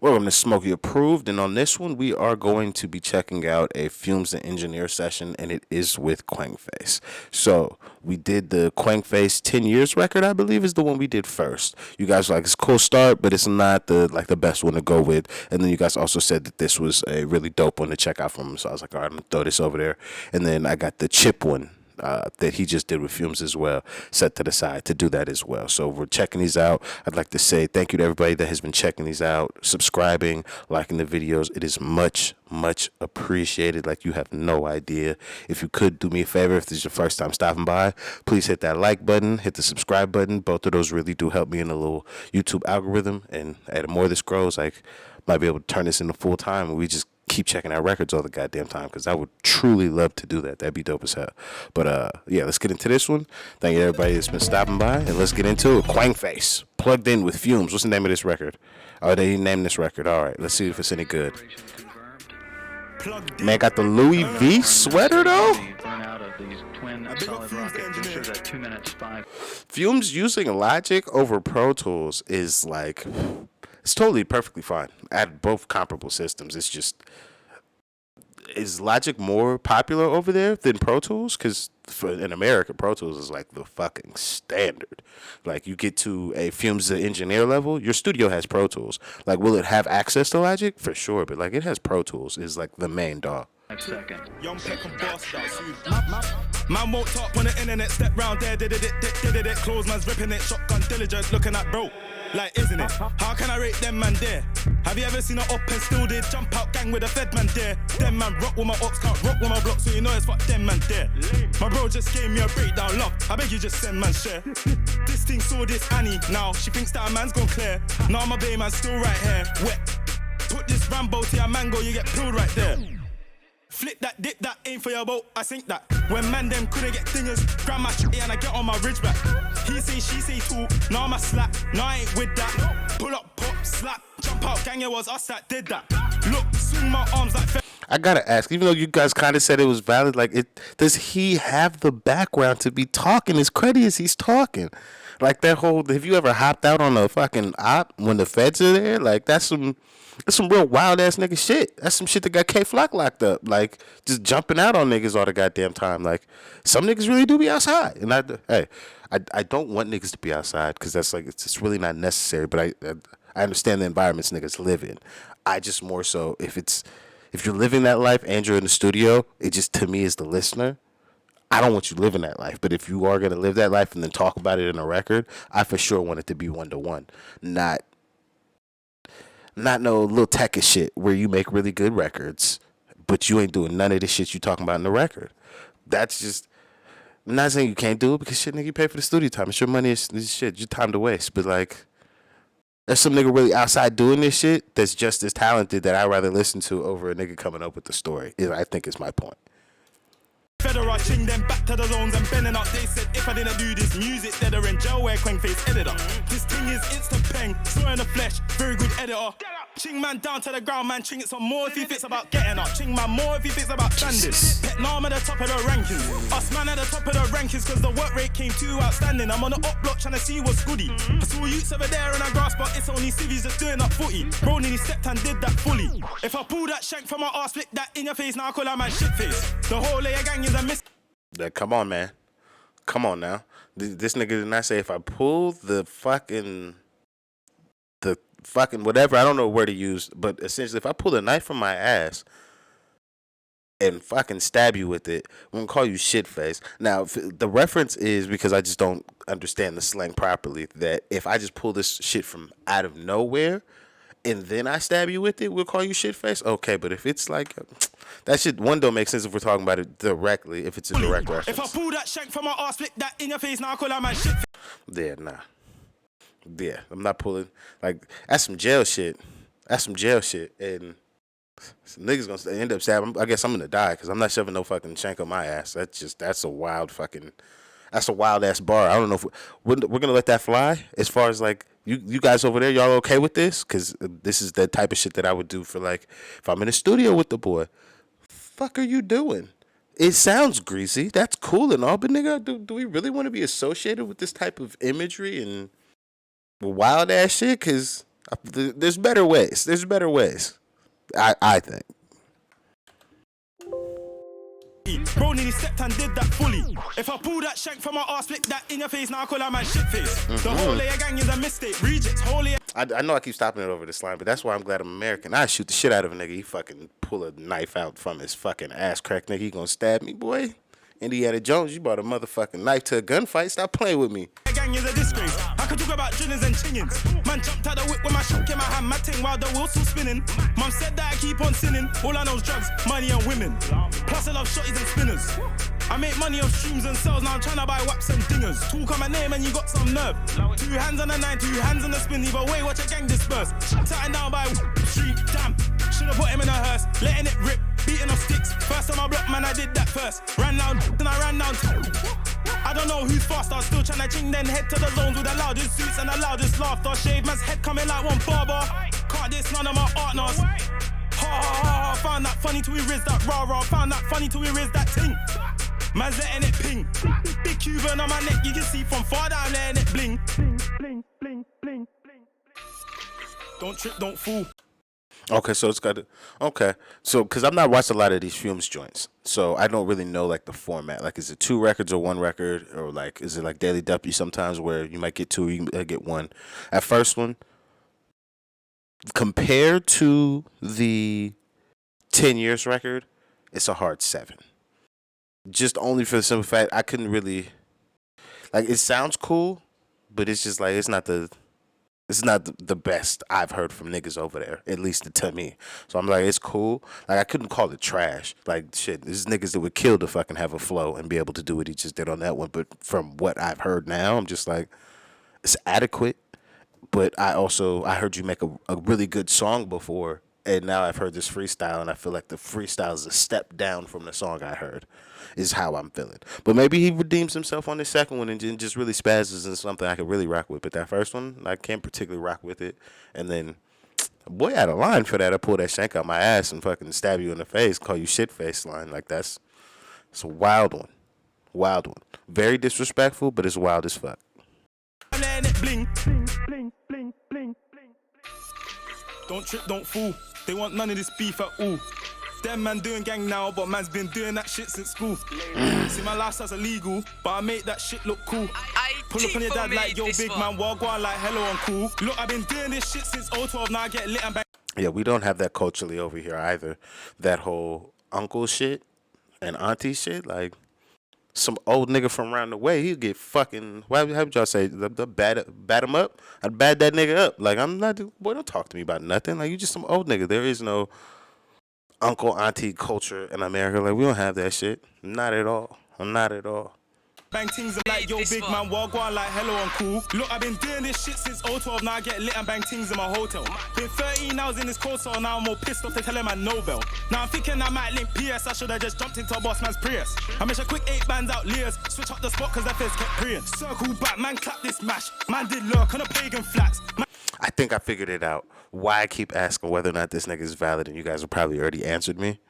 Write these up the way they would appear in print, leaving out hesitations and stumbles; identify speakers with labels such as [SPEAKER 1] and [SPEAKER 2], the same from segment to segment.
[SPEAKER 1] Welcome to Smokey Approved, and on this one, we are going to be checking out a Fumes the Engineer session, and it is with Kwengface. So, we did the Kwengface 10 years record, I believe, is the one we did first. You guys were like, it's a cool start, but it's not the best one to go with. And then you guys also said that this was a really dope one to check out from him, so I was like, all right, I'm going to throw this over there. And then I got the chip one that he just did with Fumes as well, set to the side to do that as well. So we're checking these out. I'd like to say thank you to everybody that has been checking these out, subscribing, liking the videos. It is much, much appreciated. Like you have no idea. If you could do me a favor, if this is your first time stopping by, please hit that like button, hit the subscribe button. Both of those really do help me in the little YouTube algorithm. And the more this grows, like might be able to turn this into full time. And we just keep checking out records all the goddamn time because I would truly love to do that. That'd be dope as hell. But yeah, let's get into this one. Thank you to everybody that's been stopping by, and let's get into it. Kwengface, plugged in with Fumes. What's the name of this record? Oh, they named this record. All right, let's see if it's any good. Man, got the Louis V sweater though. Fumes using Logic over Pro Tools is like, it's totally perfectly fine at both comparable systems. It's just, is Logic more popular over there than Pro Tools? Because in America, Pro Tools is like the fucking standard. Like you get to a Fumes the Engineer level, your studio has Pro Tools. Like, will it have access to Logic? For sure, but like it has Pro Tools is like the main dog.
[SPEAKER 2] Second. Young Peck and boss man won't talk on the internet, step round there, did it, close man's ripping it, shotgun diligent, looking at bro. Like, isn't it? How can I rate them man there? Have you ever seen an up and still did jump out gang with a fed man there? Them man rock with my ox, can't rock with my block, so you know it's fuck them man there. My bro just gave me a breakdown, love. I beg you just send man share. This thing saw this Annie, now she thinks that a man's gone clear. Now my baby man still right here, wet. Put this Rambo to your mango, you get peeled right there. Flip that, dip that, aim for your boat, I sink that. When man them couldn't get dingers, grab my shit and I get on my ridge back. He say, she say too, now I'm a slap, now I ain't with that. Pull up, pop, slap, jump out, gang, it was us that did that. Look, swing my arms like...
[SPEAKER 1] I gotta ask, even though you guys kind of said it was valid, like, does he have the background to be talking as cruddy as he's talking? Like that whole, have you ever hopped out on a fucking op when the feds are there? Like that's some real wild ass nigga shit. That's some shit that got K Flock locked up. Like just jumping out on niggas all the goddamn time. Like some niggas really do be outside. And I don't want niggas to be outside because that's like it's really not necessary. But I understand the environments niggas live in. I just more so if you're living that life and you're in the studio, it just to me as the listener, I don't want you living that life, but if you are going to live that life and then talk about it in a record, I for sure want it to be 1-to-1. Not no little techie shit where you make really good records, but you ain't doing none of the shit you talking about in the record. That's just, I'm not saying you can't do it because shit, nigga, you pay for the studio time. It's your money, it's shit, your time to waste. But like, there's some nigga really outside doing this shit that's just as talented that I'd rather listen to over a nigga coming up with the story, I think is my point.
[SPEAKER 2] Federer ching them back to the zones and bending up. They said if I didn't do this music, they'd in jail where Kwengface editor. This thing is instant peng, saw in the flesh, very good editor. Ching man down to the ground, man, ching it some more if he thinks about getting up. Ching man more if he thinks about standing. Pet Nam at the top of the rankings. Us man at the top of the rankings cause the work rate came too outstanding. I'm on the up block trying to see what's goody. I saw youths over there in a grass, but it's only civvies just doing up footy. Bro nearly stepped and did that fully. If I pull that shank from my arse, flick that in your face, now I call that man shit face. The whole layer gang is a miss.
[SPEAKER 1] Come on, man. Come on now. This nigga did not say if I pull the fucking whatever, I don't know where to use, but essentially if I pull a knife from my ass and fucking stab you with it, I'm gonna call you shit face. Now, the reference is because I just don't understand the slang properly, that if I just pull this shit from out of nowhere and then I stab you with it, we'll call you shit face? Okay, but if it's like, that shit, one don't make sense if we're talking about it directly, if it's a direct reference.
[SPEAKER 2] If I pull that shank from my arse, flick that in your face, now I call that man shit face.
[SPEAKER 1] Yeah, nah. Yeah, I'm not pulling. Like, that's some jail shit. That's some jail shit. And some niggas gonna end up stabbing. I guess I'm gonna die because I'm not shoving no fucking shank on my ass. That's a wild ass bar. I don't know if we're gonna let that fly. As far as like, you guys over there, y'all okay with this? Because this is the type of shit that I would do for like, if I'm in a studio with the boy. Fuck are you doing? It sounds greasy. That's cool and all, but nigga, do we really want to be associated with this type of imagery and wild ass shit? Cause There's better ways. There's better ways. I think.
[SPEAKER 2] Bro nearly stepped and did that fully. If I pull that shank from my arse, flick that in your face, now I call that man shit face. The whole layer gang is a mistake. Rejects, whole layer.
[SPEAKER 1] I know I keep stopping it over this line, but that's why I'm glad I'm American. I shoot the shit out of a nigga. He fucking pull a knife out from his fucking ass crack, nigga. He gonna stab me, boy. Indiana Jones, you brought a motherfucking knife to a gunfight. Stop playing with me.
[SPEAKER 2] Gang is a disgrace. I could talk about drillings and chingings. Man jumped out the whip with my shock in my hand, my ting while the wheels still spinning. Mum said that I keep on sinning. All I know is drugs, money and women. Plus I love shotties and spinners. I make money off streams and sales, now I'm trying to buy waps and dingers. Talk on my name and you got some nerve. 2 hands on the 9, 2 hands on the spin. Either way, watch a gang disperse. Tatting down by street, damn. Should've put him in a hearse, letting it rip, beating off sticks. First on my block, man, I did that first. Ran down, then I ran down. I don't know who's fast, I was still trying to ching, then head to the zones with the loudest suits and the loudest laughter. Shave man's head coming like one barber. Can't diss none of my partners. Ha ha ha, found that funny till we riz that rah rah. Found that funny till we riz that ting. Man's letting it ping. Big Cuban on my neck, you can see from far down, letting it bling. Bling, bling, bling, bling. Don't trip, don't fall.
[SPEAKER 1] Okay, so it's got to, okay. So, because I'm not watching a lot of these Fumez joints, so I don't really know, like, the format. Like, is it 2 records or 1 record? Or, like, is it like Daily W sometimes where you might get 2 or you get 1? At first one, compared to the 10 years record, it's a hard 7. Just only for the simple fact I couldn't really, like, it sounds cool, but it's just like, it's not the best I've heard from niggas over there, at least to me. So I'm like, it's cool. Like, I couldn't call it trash. Like, shit, there's niggas that would kill to fucking have a flow and be able to do what he just did on that one. But from what I've heard now, I'm just like, it's adequate. But I heard you make a really good song before, and now I've heard this freestyle, and I feel like the freestyle is a step down from the song I heard, is how I'm feeling. But maybe he redeems himself on the second one and just really spazzes in something I could really rock with. But that first one, I can't particularly rock with it. And then, boy, out of line for that. I pull that shank out my ass and fucking stab you in the face, call you shit face line. Like, it's a wild one. Wild one. Very disrespectful, but it's wild as fuck.
[SPEAKER 2] Bling, bling, bling, bling, bling. Don't trip, don't fall. They want none of this beef at all. Them man doing gang now, but man's been doing that shit since school. See, my lifestyle's illegal, but I make that shit look cool. Pull up on your dad like, yo, big man, wagwan like, hello, I'm cool. Look, I've been doing this shit since 012, now I get lit and bang.
[SPEAKER 1] Yeah, we don't have that culturally over here either. That whole uncle shit and auntie shit, like, some old nigga from around the way, he'd get fucking, how would y'all say, the bat him up? I'd bad that nigga up. Like, I'm not, boy, don't talk to me about nothing. Like, you just some old nigga. There is no uncle, auntie culture in America. Like, we don't have that shit. Not at all. Not at all.
[SPEAKER 2] Bang things like, yo, big man, wagwan like, hello, I'm cool. Look, I've been doing this shit since 012, now I get lit and bang things in my hotel. Been 13 hours in this cold, so now I'm more pissed off, they tell him I'm Nobel. Now I'm thinking I might link PS, I should've just jumped into a boss man's Prius. I make a quick 8 bands out Lears, switch up the spot cause the feds kept praying. Circle back, man, clap this mash. Man did lurk on the pagan flats.
[SPEAKER 1] I think I figured it out. Why I keep asking whether or not this nigga is valid, and you guys have probably already answered me.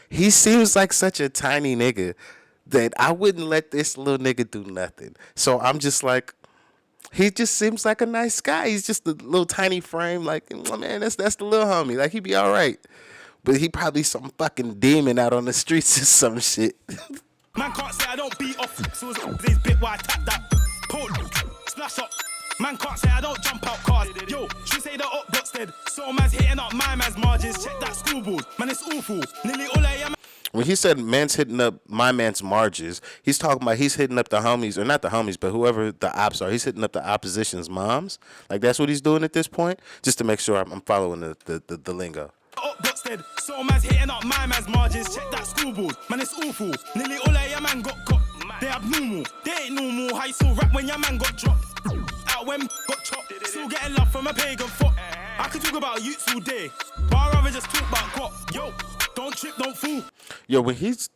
[SPEAKER 1] He seems like such a tiny nigga that I wouldn't let this little nigga do nothing. So I'm just like, he just seems like a nice guy. He's just a little tiny frame. Like, man, that's the little homie. Like, he be all right. But he probably some fucking demon out on the streets or some shit.
[SPEAKER 2] Man can't say I don't beat off, so it's this bit why I tap that. Pull, splash up. Man can't say I don't jump out cars. Yo, she say the up block's dead. So man's hitting up my man's margins. Check that school board. Man, it's awful. Nearly all I am.
[SPEAKER 1] When he said man's hitting up my man's marges, he's talking about he's hitting up the homies, or not the homies, but whoever the ops are. He's hitting up the opposition's moms. Like, that's what he's doing at this point, just to make sure I'm following the lingo.
[SPEAKER 2] Up block's dead. So man's hitting up my man's margins. Check that school board. Man, it's awful. Nearly all I am man got. They abnormal. They ain't normal. How you still rap when your man got dropped? Out when got chopped. Still getting love from a pagan fuck. I could talk about youths all day, but I'd rather just talk about guap. Yo, don't trip, don't fool.
[SPEAKER 1] Yo, when he's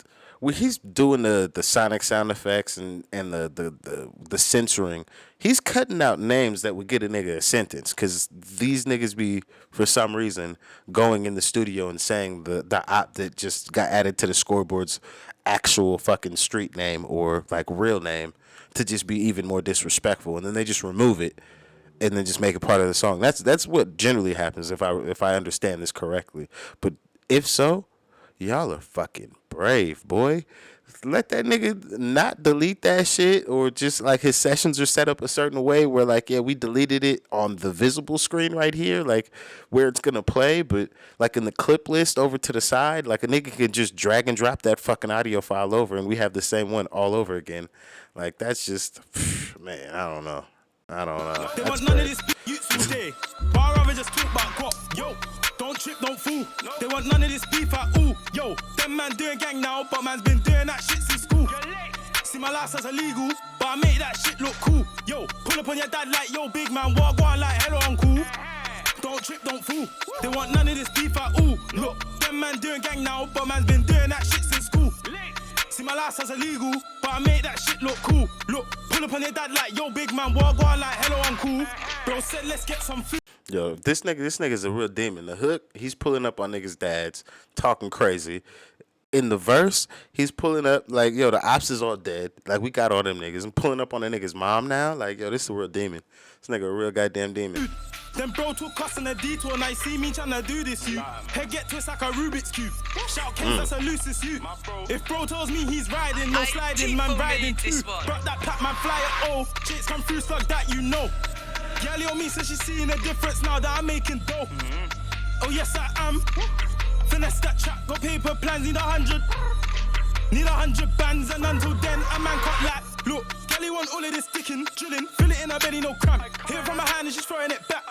[SPEAKER 1] doing the sonic sound effects and the censoring, he's cutting out names that would get a nigga a sentence. Cause these niggas be, for some reason, going in the studio and saying the op that just got added to the scoreboard's actual fucking street name or like real name to just be even more disrespectful, and then they just remove it and then just make it part of the song. That's what generally happens if I understand this correctly. But if so, y'all are fucking brave, boy. Let that nigga not delete that shit, or just like his sessions are set up a certain way where like, yeah, we deleted it on the visible screen right here, like where it's gonna play, but like in the clip list over to the side, like a nigga can just drag and drop that fucking audio file over and we have the same one all over again. Like that's just man, I don't know. I don't know.
[SPEAKER 2] They
[SPEAKER 1] That's
[SPEAKER 2] want none of
[SPEAKER 1] crazy.
[SPEAKER 2] this youths all day. Bar rather just talk about guap. Yo, don't trip, don't fool. They want none of this beef at all. Yo, them man doing gang now, but man's been doing that shit since school. See my last as illegal, but I make that shit look cool. Yo, pull up on your dad like, yo, big man, walk on like, hello, uncle. Don't trip, don't fool. They want none of this beef at all. Look, them man doing gang now, but man's been doing that shit since school. See my last as illegal, but I make that shit look cool. Look, pull up on your dad like, yo, big man, walk on like, hello, uncle. Bro said, let's get some food.
[SPEAKER 1] Yo, this nigga's a real demon. The hook, he's pulling up on niggas' dads, talking crazy. In the verse, he's pulling up like, yo, the ops is all dead. Like, we got all them niggas. I'm pulling up on the nigga's mom now. Like, yo, this is a real demon. This nigga a real goddamn demon.
[SPEAKER 2] Then bro took us in a detour and I see me tryna do this, you. Head get twist like a Rubik's Cube. Shout Kings, that's a loosest you. If bro tells me he's riding, no sliding, man riding too. Brought that pack, man fly it, oh. Chicks come through, slug that you know. Gally on me says she's seeing a difference now that I'm making dough. Oh yes I am. Finesse that trap, got paper plans, need 100. Need 100 bands and until then a man can't lie. Look, Gally want all of this sticking, drilling, fill it in her belly, no cramp. Hit it from her hand and she's throwing it back.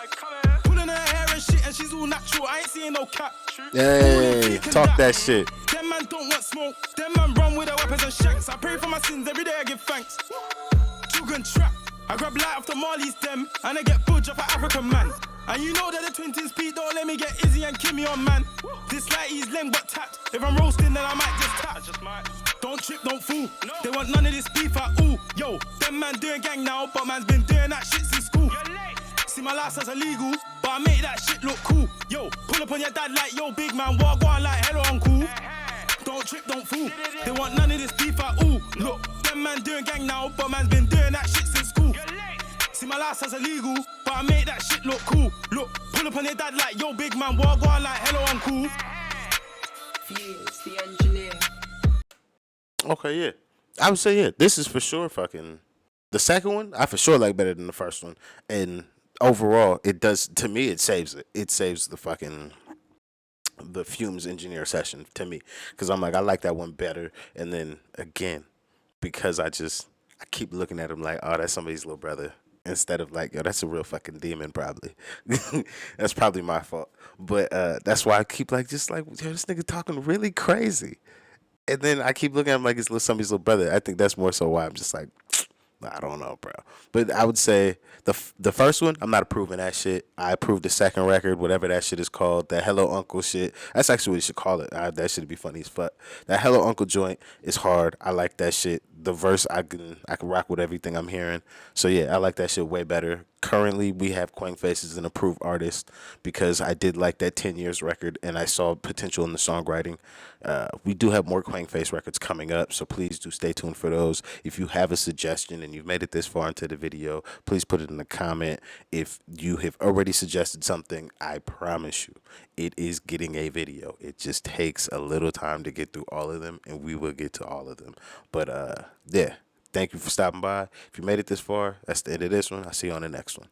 [SPEAKER 2] Pulling her hair and shit and she's all natural, I ain't seeing no cap.
[SPEAKER 1] Hey, talk that shit.
[SPEAKER 2] Them man don't want smoke, them man run with their weapons and shanks. I pray for my sins every day, I give thanks. Jug and trap, I grab light off the Marley's them, and I get budge off an African man. And you know that the twin teams Pete don't let me get Izzy and Kimmy on, man. This light is lame but tapped. If I'm roasting, then I might just tap. Don't trip, don't fool. They want none of this beef at all. Yo, them man doing gang now, but man's been doing that shit since school. See my last as illegal, but I make that shit look cool. Yo, pull up on your dad like, yo, big man, walk on like, hello, uncle. Don't trip, don't fool. They want none of this beef at all. Look, them man doing gang now, but man's been doing that shit since school. See my last as illegal, but I make that shit look cool. Look, pull up on your dad like, yo, big man, walk on like, hello, uncle.
[SPEAKER 3] Fumez, the engineer.
[SPEAKER 1] Okay, yeah. I would say, yeah, this is for sure fucking... The second one, I for sure like better than the first one. And overall, it does, to me, it saves it. It saves the fucking... the Fumez engineer session to me. Because I'm like, I like that one better. And then, again, because I keep looking at him like, oh, that's somebody's little brother. Instead of like, yo, that's a real fucking demon, probably. That's probably my fault. But that's why I keep like, just like, yo, this nigga talking really crazy. And then I keep looking at him like it's somebody's little brother. I think that's more so why I'm just like, I don't know, bro. But I would say the first one, I'm not approving that shit. I approve the second record, whatever that shit is called, that Hello Uncle shit. That's actually what you should call it. That should be funny as fuck. That Hello Uncle joint is hard. I like that shit. The verse, I can rock with everything I'm hearing. So yeah, I like that shit way better. Currently, we have Kwengface as an approved artist because I did like that 10 years record and I saw potential in the songwriting. We do have more Kwengface records coming up, so please do stay tuned for those. If you have a suggestion and you've made it this far into the video, please put it in the comment. If you have already suggested something, I promise you, it is getting a video. It just takes a little time to get through all of them, and we will get to all of them. But yeah, thank you for stopping by. If you made it this far, that's the end of this one. I'll see you on the next one.